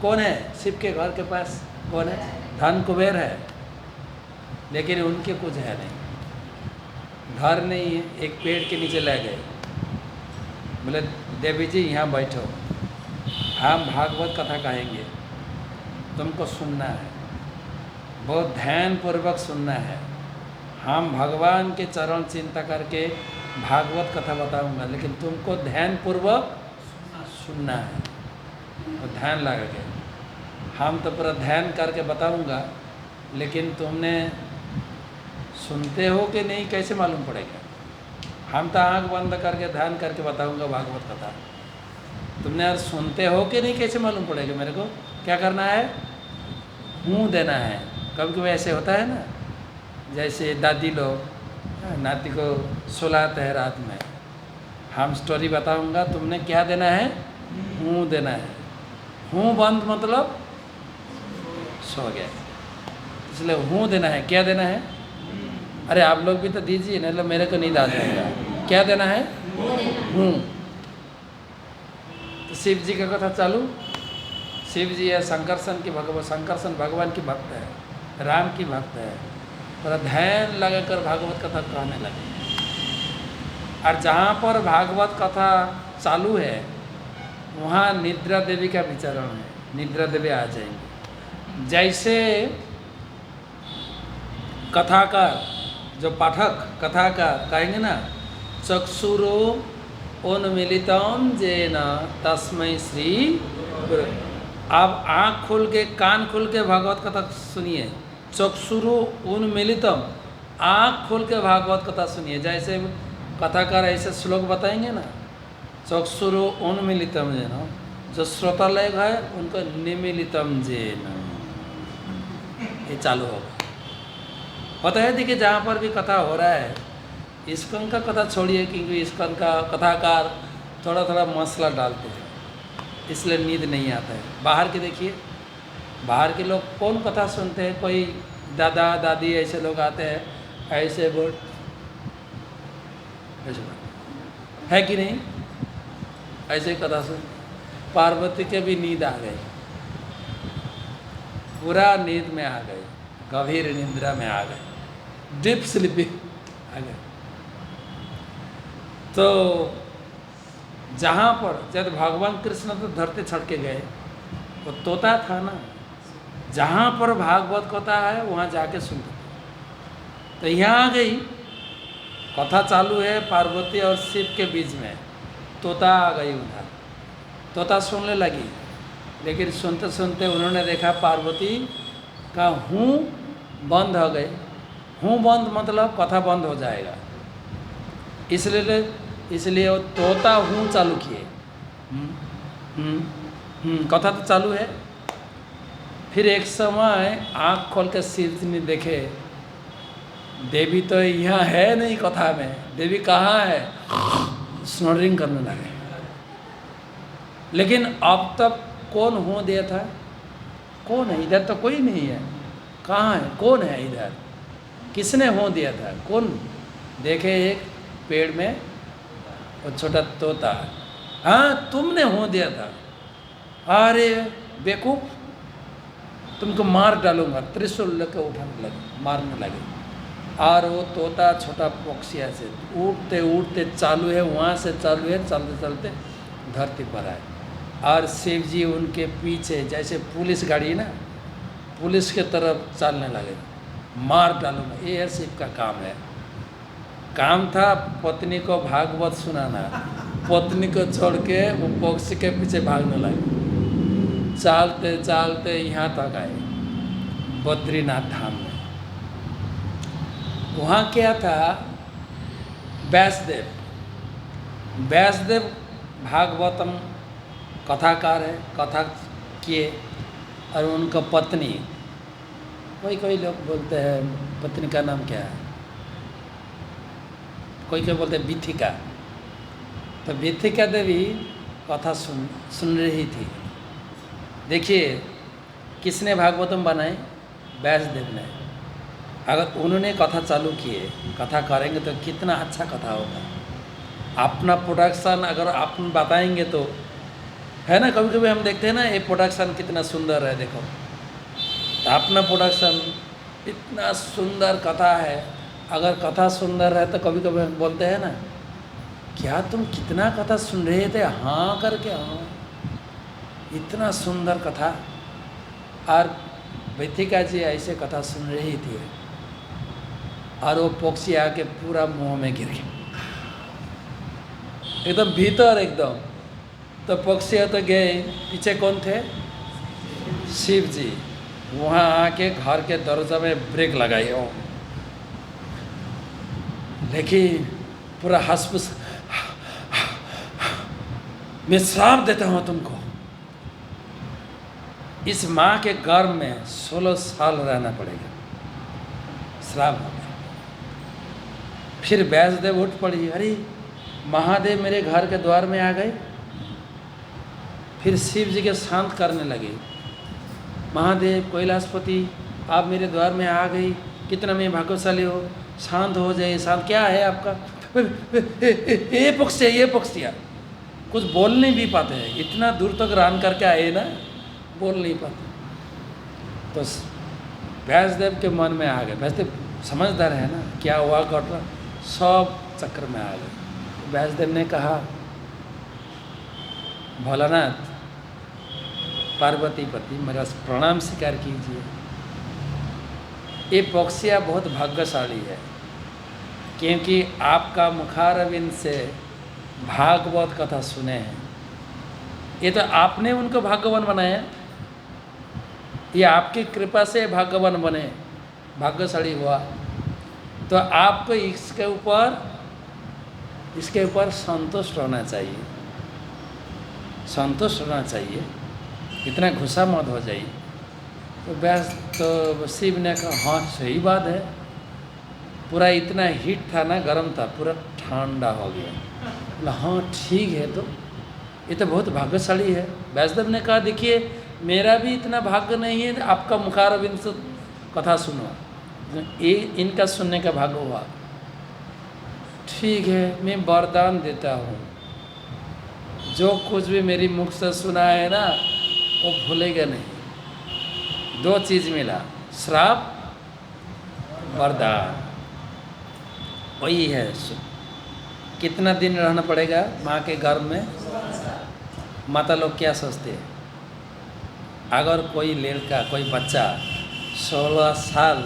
कौन है शिव के घर के पास? कौन है? धन कुबेर है, लेकिन उनके कुछ है नहीं, घर नहीं है। एक पेड़ के नीचे ले गए, बोले देवी जी यहाँ बैठो, हम भागवत कथा कहेंगे, तुमको सुनना है, बहुत ध्यान पूर्वक सुनना है। हम भगवान के चरण चिंता करके भागवत कथा बताऊंगा, लेकिन तुमको ध्यान पूर्वक सुनना है, तो ध्यान लगा के। हम तो पूरा ध्यान करके बताऊंगा, लेकिन तुमने सुनते हो कि नहीं कैसे मालूम पड़ेगा? हम तो आँख बंद करके ध्यान करके बताऊंगा भागवत कथा, तुमने यार सुनते हो कि नहीं कैसे मालूम पड़ेगा? मेरे को क्या करना है? मुँह देना है। कभी कभी ऐसे होता है ना, जैसे दादी लोग नाती को सुलाते हैं रात में, हम स्टोरी बताऊंगा, तुमने क्या देना है? मुँह देना है। मुँह बंद मतलब सो गया, इसलिए मुँह देना है। क्या देना है? अरे आप लोग भी तो दीजिए ना, मेरे को नींद आ जाएगा। क्या देना है? मुँह। तो शिव जी का कथा चालू। शिव जी है शंकरसन की शंकरसन भगवान की भक्त है, राम की भक्त है, थोड़ा ध्यान लगाकर भागवत कथा कहने लगे। और जहाँ पर भागवत कथा चालू है वहाँ निद्रा देवी का विचरण है, निद्रा देवी आ जाएंगे। जैसे कथाकार, जो पाठक कथाकार कहेंगे ना, चक्षुरो उन्मीलितम जेन तस्मै श्री गुरु। आप आँख खोल के कान खोल के भागवत कथा सुनिए। चक्षुरो उन्मीलितम, आँख खोल के भागवत कथा सुनिए। जैसे कथाकार ऐसे श्लोक बताएंगे ना, चक्षुरो उन्मीलितम जेन, जो श्रोतालय है उनको निमीलितम जेन, ये चालू होगा। पता है देखिए, जहाँ पर भी कथा हो रहा है, इस्कॉन का कथा छोड़िए, क्योंकि इस्कॉन का कथाकार थोड़ा थोड़ा मसला डालते हैं, इसलिए नींद नहीं आता है। बाहर के देखिए, बाहर के लोग कौन कथा सुनते हैं? कोई दादा दादी ऐसे लोग आते हैं, ऐसे बोल, ऐसे है कि नहीं? ऐसे कथा सुन। पार्वती के भी नींद आ गई, पूरा नींद में आ गए, गंभीर निंद्रा में आ गए, डीप स्लीपिंग आ गए। तो जहाँ पर जब भगवान कृष्ण तो धरती छड़ के गए, वो तोता था ना, जहाँ पर भागवत कथा है वहाँ जाके सुनते थे। तो यहाँ आ गई, कथा चालू है पार्वती और शिव के बीच में, तोता आ गई उधर, तोता सुनने लगी। लेकिन सुनते सुनते उन्होंने देखा पार्वती का हूँ बंद हो गए। हूँ बंद मतलब कथा बंद हो जाएगा, इसलिए वो तोता हूँ चालू किए। कथा तो चालू है। फिर एक समय आँख खोल के शिव ने देखे, देवी तो यहाँ है नहीं कथा में, देवी कहाँ है? स्नोरिंग करने लगे। लेकिन अब तक कौन हो दिया था? कौन है इधर? तो कोई नहीं है। कहाँ है? कौन है इधर? किसने हो दिया था? कौन? देखे एक पेड़ में वो छोटा तोता, हाँ तुमने हो दिया था। अरे बेवकूफ, तुमको मार डालूंगा। त्रिशूल लेकर उठाने लगे, मारने लगे। और वो तोता छोटा पक्षिया से उड़ते उड़ते चालू है, वहाँ से चालू है, चलते चलते धरती पर आए। और शिव जी उनके पीछे, जैसे पुलिस गाड़ी ना, पुलिस के तरफ चलने लगे, मार डालूंगा। ये है शिव का काम है। काम था पत्नी को भागवत सुनाना, पत्नी को छोड़ के वो पक्षी के पीछे भागने लगे। चलते चलते यहाँ तक आए बद्रीनाथ धाम में। वहाँ क्या था? व्यासदेव, व्यासदेव भागवतम कथाकार है, कथा किए। और उनका पत्नी, कोई लोग बोलते हैं पत्नी का नाम क्या है, कोई बोलते हैं विथिका। तो विथिका देवी कथा सुन रही थी। देखिए किसने भागवतम बनाए? व्यासदेव ने। अगर उन्होंने कथा चालू किए, कथा करेंगे तो कितना अच्छा कथा होगा। अपना प्रोडक्शन अगर आप बताएंगे तो है ना, कभी कभी हम देखते हैं ना ये प्रोडक्शन कितना सुंदर है, देखो अपना प्रोडक्शन इतना सुंदर कथा है। अगर कथा सुंदर है तो कभी कभी हम बोलते हैं ना, क्या तुम कितना कथा सुन रहे थे, हाँ करके हाँ, इतना सुंदर कथा। और वैथिका जी ऐसे कथा सुन रही थी और वो पक्षी आके पूरा मुंह में गिर गया, एकदम भीतर एकदम। तो पक्षी तो गए, पीछे कौन थे, शिव जी। वहाँ आके घर के दरवाजा में ब्रेक लगाई हो, लेकिन पूरा हंस, मैं श्राप देता हूँ तुमको, इस माँ के गर्भ में 16 साल रहना पड़ेगा, श्राप हो गया। फिर व्यासदेव उठ पड़ी, अरे महादेव मेरे घर के द्वार में आ गए। फिर शिव जी के शांत करने लगे, महादेव कैलाशपति आप मेरे द्वार में आ गई, कितना मैं भाग्यशाली हो, शांत हो जाए, शांत। क्या है आपका, ये पक्षी है, ये पक्षिया। कुछ बोल नहीं भी पाते हैं, इतना दूर तक रान करके आए ना, बोल नहीं पाते। तो व्यासदेव के मन में आ गए, व्यासदेव समझदार है ना, क्या हुआ घटना, सब चक्कर में आ गए। व्यासदेव ने कहा, भोलानाथ पार्वती पति मेरा प्रणाम स्वीकार कीजिए। ये पक्षिया बहुत भाग्यशाली है, क्योंकि आपका मुखारविंद से भागवत कथा सुने हैं। ये तो आपने उनको भाग्यवान बनाया, ये आपकी कृपा से भाग्यवान बने, भाग्यशाली हुआ। तो आपको इसके ऊपर संतुष्ट होना चाहिए, संतुष्ट होना चाहिए, इतना गुस्सा मत हो जाइए। तो शिव ने कहा, हाँ सही बात है। पूरा इतना हीट था ना, गर्म था, पूरा ठंडा हो गया। बोला हाँ ठीक है, तो ये तो बहुत भाग्यशाली है। व्यासदेव ने कहा, देखिए मेरा भी इतना भाग्य नहीं है, आपका मुखारविंद से कथा सुनो, ये इनका सुनने का भाग्य हुआ। ठीक है, मैं वरदान देता हूँ, जो कुछ भी मेरी मुख से सुना है ना वो भूलेगा नहीं। 2 चीज़ मिला, श्राप, वरदान, वही है। कितना दिन रहना पड़ेगा माँ के गर्भ में? माता लोग क्या सोचते हैं, अगर कोई लड़का, कोई बच्चा 16 साल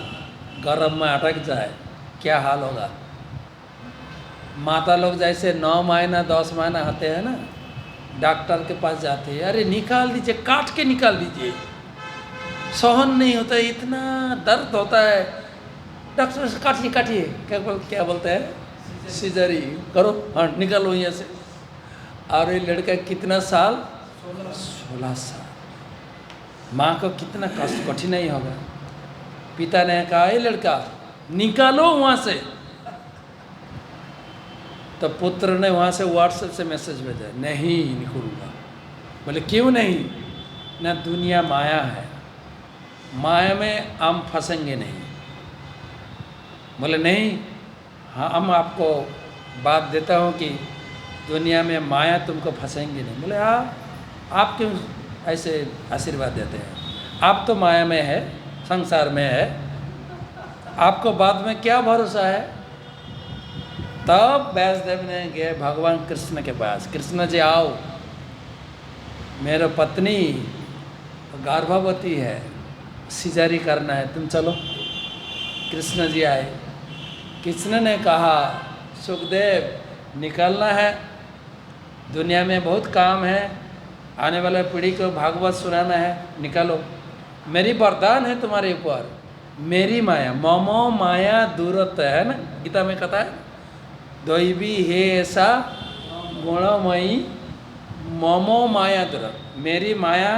गर्भ में अटक जाए क्या हाल होगा। माता लोग जैसे 9 महीना 10 महीना आते हैं ना, डॉक्टर के पास जाते हैं, अरे निकाल दीजिए, काट के निकाल दीजिए, सहन नहीं होता, इतना दर्द होता है। डॉक्टर से काटिए काटिए, क्या बोलते हैं, सीजरी करो, हाँ निकालो यहाँ से। और ये लड़का कितना साल, 16 साल। माँ को कितना कष्ट, कठिनाई होगा। पिता ने कहा, ये लड़का निकालो वहाँ से। तो पुत्र ने वहाँ से व्हाट्सएप से मैसेज भेजा, नहीं निकलूँगा। बोले क्यों नहीं? ना दुनिया माया है, माया में हम फंसेंगे नहीं। बोले नहीं, हाँ हम आपको बात देता हूँ कि दुनिया में माया तुमको फंसेंगे नहीं। बोले हाँ, आप क्यों ऐसे आशीर्वाद देते हैं, आप तो माया में है, संसार में है, आपको बाद में क्या भरोसा है। तब व्यासदेव ने गए भगवान कृष्ण के पास, कृष्ण जी आओ, मेरा पत्नी गर्भवती है, सिजारी करना है, तुम चलो। कृष्ण जी आए, कृष्ण ने कहा, सुखदेव निकलना है, दुनिया में बहुत काम है, आने वाले पीढ़ी को भागवत सुनाना है, निकालो। मेरी वरदान है तुम्हारे ऊपर, मेरी माया, ममो माया दूरत है ना, गीता में कथा है, दैवी हे ऐसा गुणमयी ममो माया दूर, मेरी माया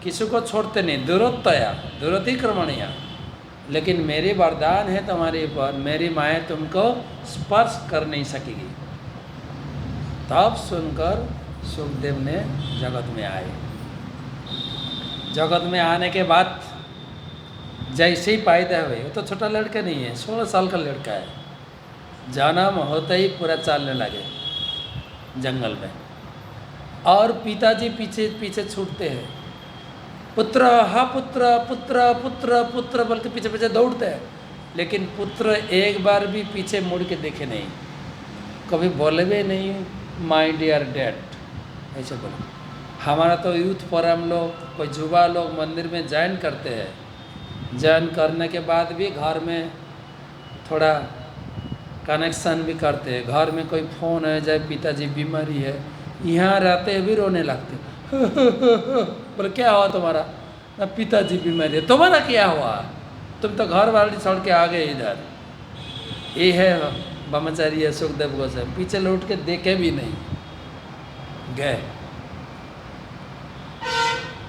किसी को छोड़ते नहीं, दूरतया दूरतिक्रमणीया, लेकिन मेरी वरदान है तुम्हारे ऊपर, मेरी माया तुमको स्पर्श कर नहीं सकेगी। तब सुनकर सुखदेव ने जगत में आए। जगत में आने के बाद जैसे ही पैदा हुए, वो तो छोटा लड़का नहीं है, 16 साल का लड़का है, जन्म होते ही पूरा चलने लगे जंगल में। और पिताजी पीछे पीछे छूटते हैं, पुत्र हा पुत्र पुत्र पुत्र पुत्र बोल के पीछे पीछे दौड़ते हैं, लेकिन पुत्र एक बार भी पीछे मुड़ के देखे नहीं, कभी बोले भी नहीं माय डियर डैड, ऐसे बोले। हमारा तो यूथ फोरम लोग, कोई युवा लोग मंदिर में ज्वाइन करते हैं, ज्वाइन करने के बाद भी घर में थोड़ा कनेक्शन भी करते हैं। घर में कोई फ़ोन है, चाहे पिताजी बीमारी है, यहाँ रहते भी रोने लगते बोले क्या हुआ तुम्हारा? ना पिताजी बीमारी है। तुम्हारा क्या हुआ? तुम तो घर वाली छोड़ के आ गए इधर। ये है ब्रह्मचारी सुखदेव गोस्वामी, पीछे लौट के देखे भी नहीं गए।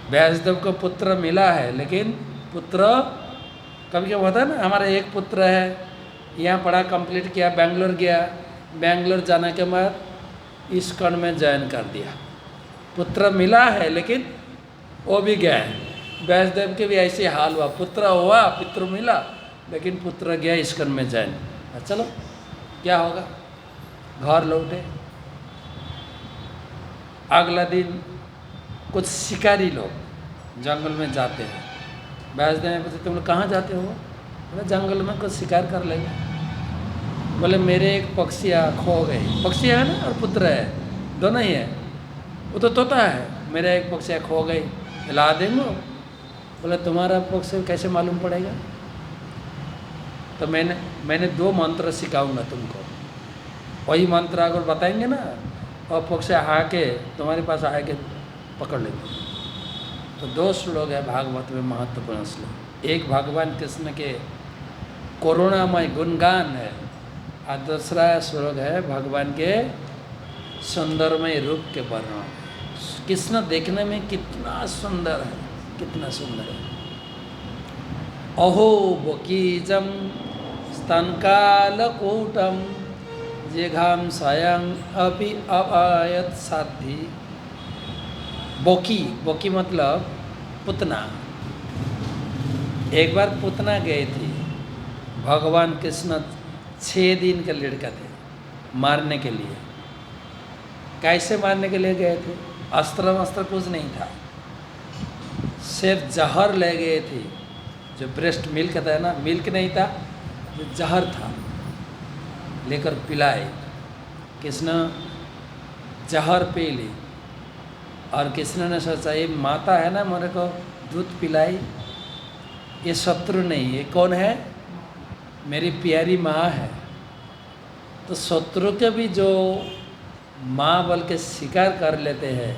व्यासदेव को पुत्र मिला है, लेकिन पुत्र कभी क्या होता है ना, हमारा एक पुत्र है, यहाँ पढ़ा कंप्लीट किया, बेंगलोर गया, बेंगलोर जाने के बाद इस्कॉन में ज्वाइन कर दिया। पुत्र मिला है लेकिन वो भी गया है। व्यासदेव के भी ऐसे हाल हुआ, पुत्र हुआ, पुत्र मिला, लेकिन पुत्र गया इस्कॉन में ज्वाइन। चलो क्या होगा, घर लौटे। अगला दिन कुछ शिकारी लोग जंगल में जाते हैं। व्यासदेव ने पूछा तुम लोग कहाँ जाते हो? बोले जंगल में कुछ शिकार कर लेंगे। बोले मेरे एक पक्षियाँ खो गई। पक्षियाँ है ना और पुत्र है, दोनों ही है। वो तो तोता है। मेरा एक पक्षियाँ खो गई, ला देंगे। बोले तुम्हारा पक्षी कैसे मालूम पड़ेगा? तो मैंने 2 मंत्र सिखाऊंगा तुमको, वही मंत्र अगर बताएंगे ना और पक्षी आके तुम्हारे पास आके पकड़ लेंगे। तो 2 श्लोक है भागवत में, महत्वपूर्ण श्लोक। एक भगवान कृष्ण के करुणामय गुणगान है, और दूसरा श्लोक है भगवान के सुंदरमय रूप के वर्णन। कृष्ण देखने में कितना सुंदर है, कितना सुंदर है। अहो बोकीजम स्तनकालकूटम जिघाम स्वयं अपि अपायत साध्वी। बोकी मतलब पुतना। एक बार पुतना गए थे, भगवान कृष्ण 6 दिन के लड़का थे, मारने के लिए। कैसे मारने के लिए गए थे? अस्त्र वस्त्र कुछ नहीं था, सिर्फ जहर ले गए थे। जो ब्रेस्ट मिल्क था ना, मिल्क नहीं था, जो जहर था, लेकर पिलाए। कृष्ण जहर पी ली, और कृष्ण ने सोचा ये माता है ना, मेरे को दूध पिलाई, ये शत्रु नहीं, ये कौन है? मेरी प्यारी माँ है। तो शत्रु के भी जो माँ बोल के स्वीकार कर लेते हैं,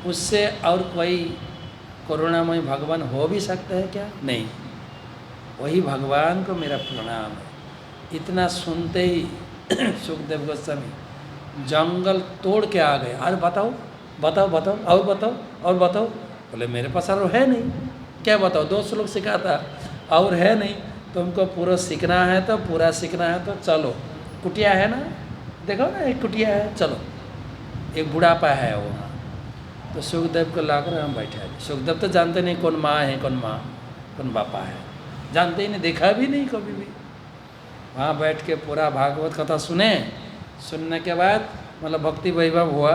उससे और कोई करुणामय भगवान हो भी सकता है क्या? नहीं। वही भगवान को मेरा प्रणाम है। इतना सुनते ही सुखदेव गोस्वामी जंगल तोड़ के आ गए। अरे बताओ बताओ बताओ और बताओ और बताओ। बोले मेरे पास और है नहीं, क्या बताओ? 2 श्लोक सिखाता और है नहीं। तुमको पूरा सीखना है तो पूरा सीखना है तो चलो, कुटिया है ना, देखो ना एक कुटिया है, चलो। एक बुढ़ापा है वहाँ, तो सुखदेव को लाकर हम बैठा। सुखदेव तो जानते नहीं कौन माँ है, कौन बापा है, जानते ही नहीं, देखा भी नहीं कभी भी। वहाँ बैठ के पूरा भागवत कथा सुनने के बाद मतलब भक्ति वैभव हुआ।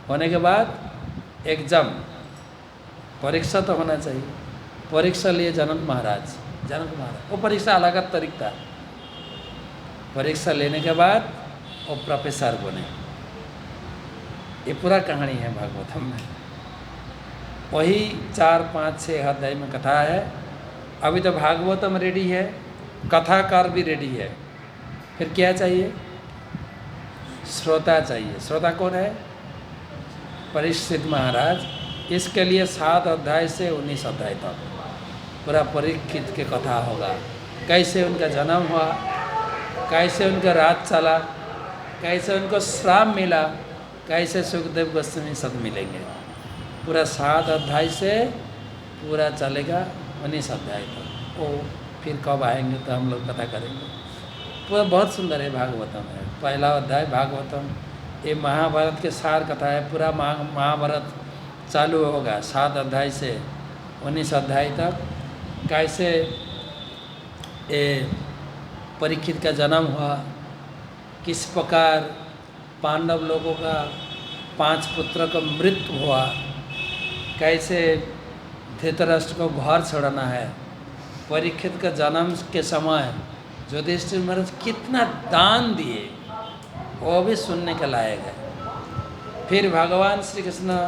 होने के बाद एग्जाम, परीक्षा तो होना चाहिए। परीक्षा लिए जनक महाराज, वो परीक्षा अलग तरीका था। परीक्षा लेने के बाद वो प्रोफेसर बने। ये पूरा कहानी है भागवतम में। वही 4, 5, 6 अध्याय में कथा है। अभी तो भागवतम रेडी है, कथाकार भी रेडी है। फिर क्या चाहिए? श्रोता चाहिए। श्रोता कौन है? परीक्षित महाराज। इसके लिए 7 अध्याय से 19 अध्याय तक पूरा परीक्षित की कथा होगा। कैसे उनका जन्म हुआ, कैसे उनका राज चला, कैसे उनको श्राप मिला, कैसे सुखदेव गोस्वामी सब मिलेंगे। पूरा 7 अध्याय से पूरा चलेगा 19 अध्याय तक। वो फिर कब आएंगे तो हम लोग पता करेंगे। पूरा बहुत सुंदर है भागवतम है। पहला अध्याय भागवतम, ये महाभारत के सार कथा है। पूरा महाभारत चालू होगा 7 अध्याय से 19 अध्याय तक। कैसे ये परीक्षित का जन्म हुआ, किस प्रकार पांडव लोगों का 5 पुत्र का मृत्यु हुआ, कैसे धृतराष्ट्र को घर छोड़ना है, परीक्षित का जन्म के समय युधिष्ठिर महाराज कितना दान दिए, वो भी सुनने के लायक है। फिर भगवान श्री कृष्ण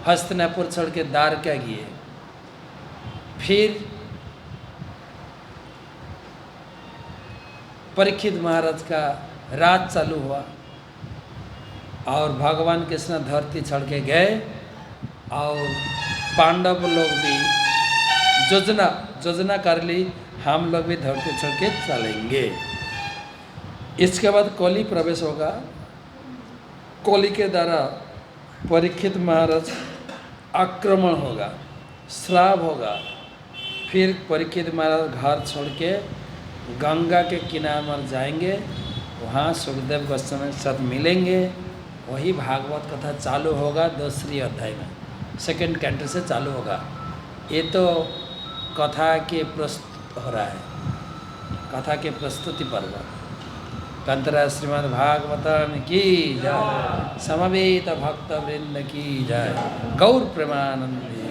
हस्तिनापुर छोड़ के द्वारका गए। फिर परीक्षित महाराज का राज चालू हुआ और भगवान कृष्ण धरती छोड़ के गए और पांडव लोग भी योजना कर ली, हम लोग भी धरती छोड़ के चलेंगे। इसके बाद कली प्रवेश होगा। कली के द्वारा परीक्षित महाराज आक्रमण होगा, श्राप होगा। फिर परीक्षित महाराज घर छोड़ के गंगा के किनारे पर जाएंगे, वहाँ सुखदेव गोस्वामी के साथ मिलेंगे। वही भागवत कथा चालू होगा 2री अध्याय में, 2nd कैंटो से चालू होगा। ये तो कथा के प्रस्तुत हो रहा है, कथा के प्रस्तुति पर्व। कंतरा श्रीमद् भागवतम की जय, समवेत भक्त वृंद की जय, गौर प्रेमानंद।